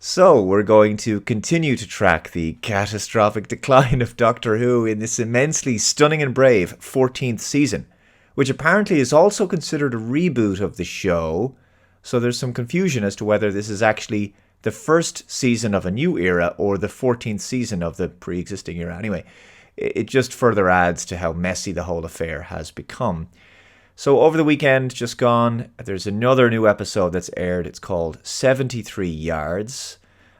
So, we're going to continue to track the catastrophic decline of Doctor Who in this immensely stunning and brave 14th season, which apparently is also considered a reboot of the show. So, there's some confusion as to whether this is actually the first season of a new era or the 14th season of the pre-existing era. Anyway, it just further adds to how messy the whole affair has become. So over the weekend just gone, there's another new episode that's aired. It's called 73 Yards.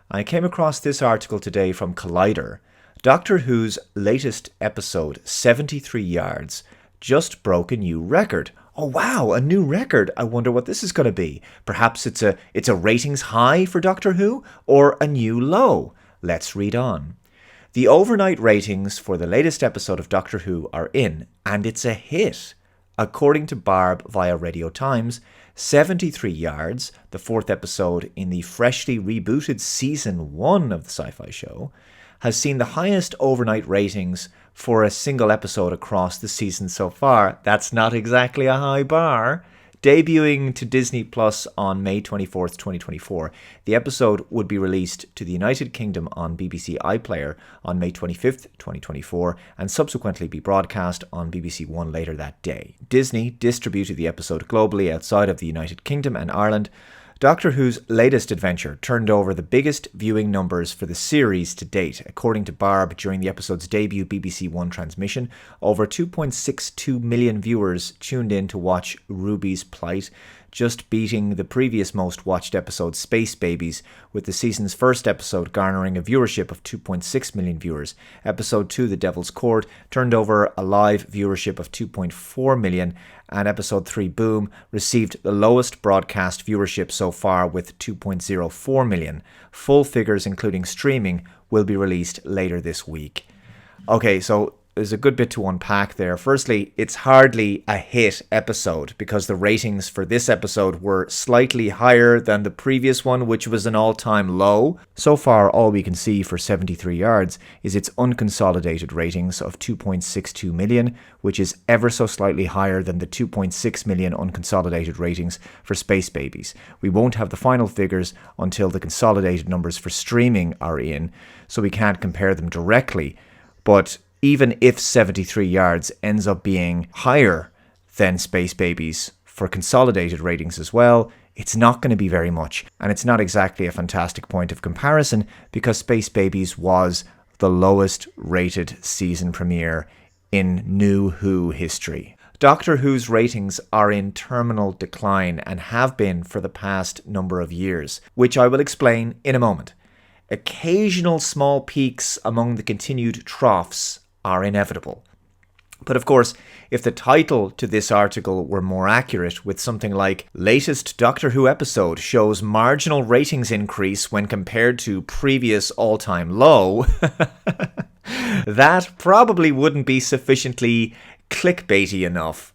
I came across this article today from Collider. Doctor Who's latest episode, 73 Yards, just broke a new record. Oh wow, a new record. I wonder what this is going to be. Perhaps it's a ratings high for Doctor Who or a new low. Let's read on. The overnight ratings for the latest episode of Doctor Who are in, and it's a hit. According to Barb via Radio Times, 73 Yards, the fourth episode in the freshly rebooted Season 1 of the sci-fi show, has seen the highest overnight ratings for a single episode across the season so far. That's not exactly a high bar. Debuting to Disney Plus on May 24th, 2024, the episode would be released to the United Kingdom on BBC iPlayer on May 25th, 2024, and subsequently be broadcast on BBC One later that day. Disney distributed the episode globally outside of the United Kingdom and Ireland. Doctor Who's latest adventure turned over the biggest viewing numbers for the series to date. According to Barb, during the episode's debut BBC One transmission, over 2.62 million viewers tuned in to watch Ruby's plight, just beating the previous most watched episode, Space Babies, with the season's first episode garnering a viewership of 2.6 million viewers. Episode 2, The Devil's Court, turned over a live viewership of 2.4 million, and Episode 3, Boom, received the lowest broadcast viewership so far with 2.04 million. Full figures, including streaming, will be released later this week. Okay, so there's a good bit to unpack there. Firstly, it's hardly a hit episode because the ratings for this episode were slightly higher than the previous one, which was an all-time low. So far, all we can see for 73 Yards is its unconsolidated ratings of 2.62 million, which is ever so slightly higher than the 2.6 million unconsolidated ratings for Space Babies. We won't have the final figures until the consolidated numbers for streaming are in, so we can't compare them directly. But even if 73 Yards ends up being higher than Space Babies for consolidated ratings as well, it's not going to be very much. And it's not exactly a fantastic point of comparison because Space Babies was the lowest rated season premiere in New Who history. Doctor Who's ratings are in terminal decline and have been for the past number of years, which I will explain in a moment. Occasional small peaks among the continued troughs are inevitable. But of course, if the title to this article were more accurate with something like latest Doctor Who episode shows marginal ratings increase when compared to previous all-time low, that probably wouldn't be sufficiently clickbaity enough.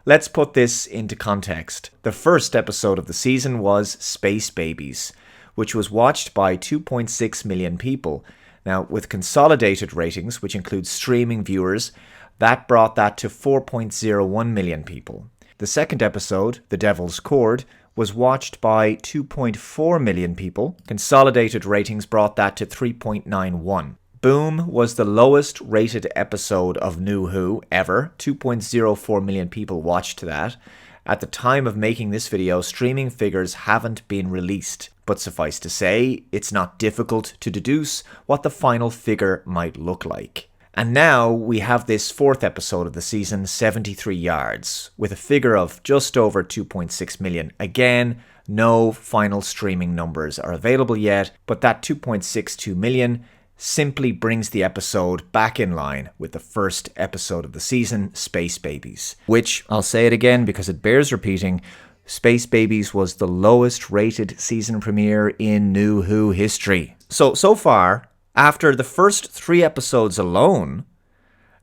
Let's put this into context. The first episode of the season was Space Babies, which was watched by 2.6 million people. Now, with consolidated ratings, which includes streaming viewers, that brought that to 4.01 million people. The second episode, The Devil's Court, was watched by 2.4 million people. Consolidated ratings brought that to 3.91. Boom was the lowest rated episode of New Who ever. 2.04 million people watched that. At the time of making this video, streaming figures haven't been released, but suffice to say, it's not difficult to deduce what the final figure might look like. And now we have this fourth episode of the season, 73 Yards, with a figure of just over 2.6 million. Again, no final streaming numbers are available yet, but that 2.62 million simply brings the episode back in line with the first episode of the season, Space Babies, which, I'll say it again because it bears repeating, Space Babies was the lowest rated season premiere in New Who history. So far, after the first 3 episodes alone,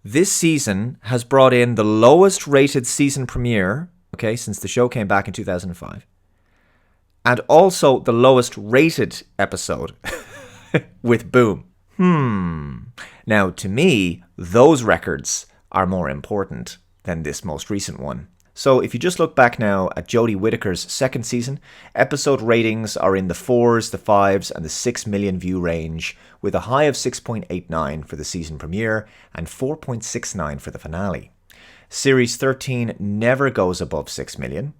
this season has brought in the lowest rated season premiere, since the show came back in 2005, and also the lowest rated episode with Boom. Now, to me, those records are more important than this most recent one. So if you just look back now at Jodie Whittaker's second season, episode ratings are in the 4s, the 5s and the 6 million view range, with a high of 6.89 for the season premiere and 4.69 for the finale. Series 13 never goes above 6 million.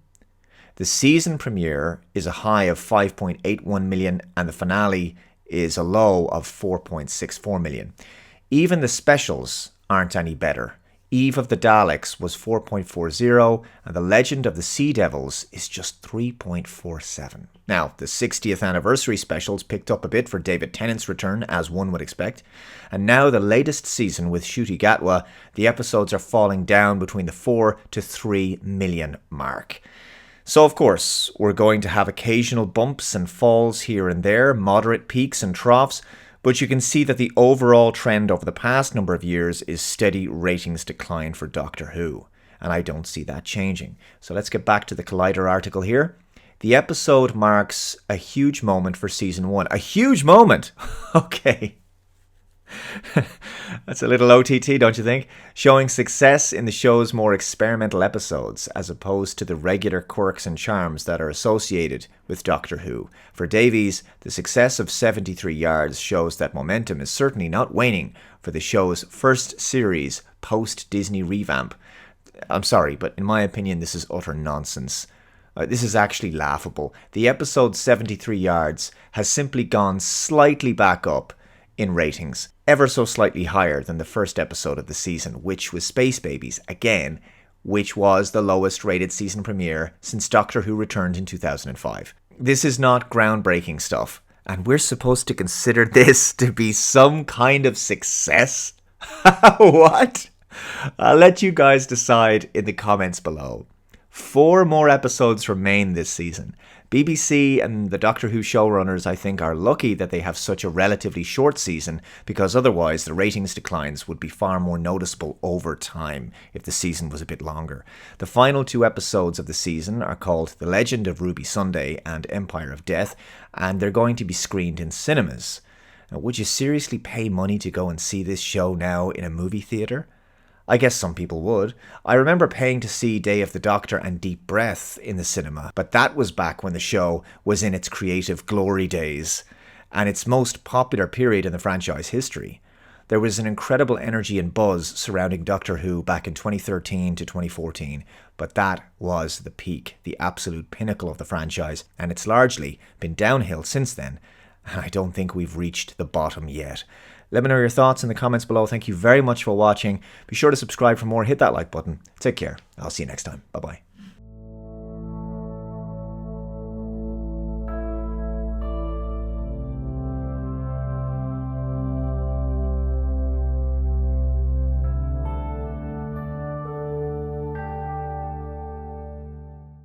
The season premiere is a high of 5.81 million and the finale is a low of 4.64 million. Even the specials aren't any better. Eve of the Daleks was 4.40 and The Legend of the Sea Devils is just 3.47. Now, the 60th anniversary specials picked up a bit for David Tennant's return, as one would expect. And now the latest season with Ncuti Gatwa, the episodes are falling down between the 4 to 3 million mark. So, of course, we're going to have occasional bumps and falls here and there, moderate peaks and troughs, but you can see that the overall trend over the past number of years is steady ratings decline for Doctor Who, and I don't see that changing. So let's get back to the Collider article here. The episode marks a huge moment for season 1. A huge moment? Okay. That's a little OTT, don't you think? Showing success in the show's more experimental episodes, as opposed to the regular quirks and charms that are associated with Doctor Who. For Davies, the success of 73 Yards shows that momentum is certainly not waning for the show's first series post-Disney revamp. I'm sorry, but in my opinion, this is utter nonsense. This is actually laughable. The episode 73 Yards has simply gone slightly back up in ratings, ever so slightly higher than the first episode of the season, which was Space Babies, again, which was the lowest rated season premiere since Doctor Who returned in 2005. This is not groundbreaking stuff, and we're supposed to consider this to be some kind of success? What? I'll let you guys decide in the comments below. 4 more episodes remain this season. BBC and the Doctor Who showrunners, I think, are lucky that they have such a relatively short season, because otherwise the ratings declines would be far more noticeable over time if the season was a bit longer. The final 2 episodes of the season are called The Legend of Ruby Sunday and Empire of Death, and they're going to be screened in cinemas. Now, would you seriously pay money to go and see this show now in a movie theatre? I guess some people would. I remember paying to see Day of the Doctor and Deep Breath in the cinema, but that was back when the show was in its creative glory days and its most popular period in the franchise history. There was an incredible energy and buzz surrounding Doctor Who back in 2013 to 2014, but that was the peak, the absolute pinnacle of the franchise, and it's largely been downhill since then, and I don't think we've reached the bottom yet. Let me know your thoughts in the comments below. Thank you very much for watching. Be sure to subscribe for more. Hit that like button. Take care. I'll see you next time. Bye-bye.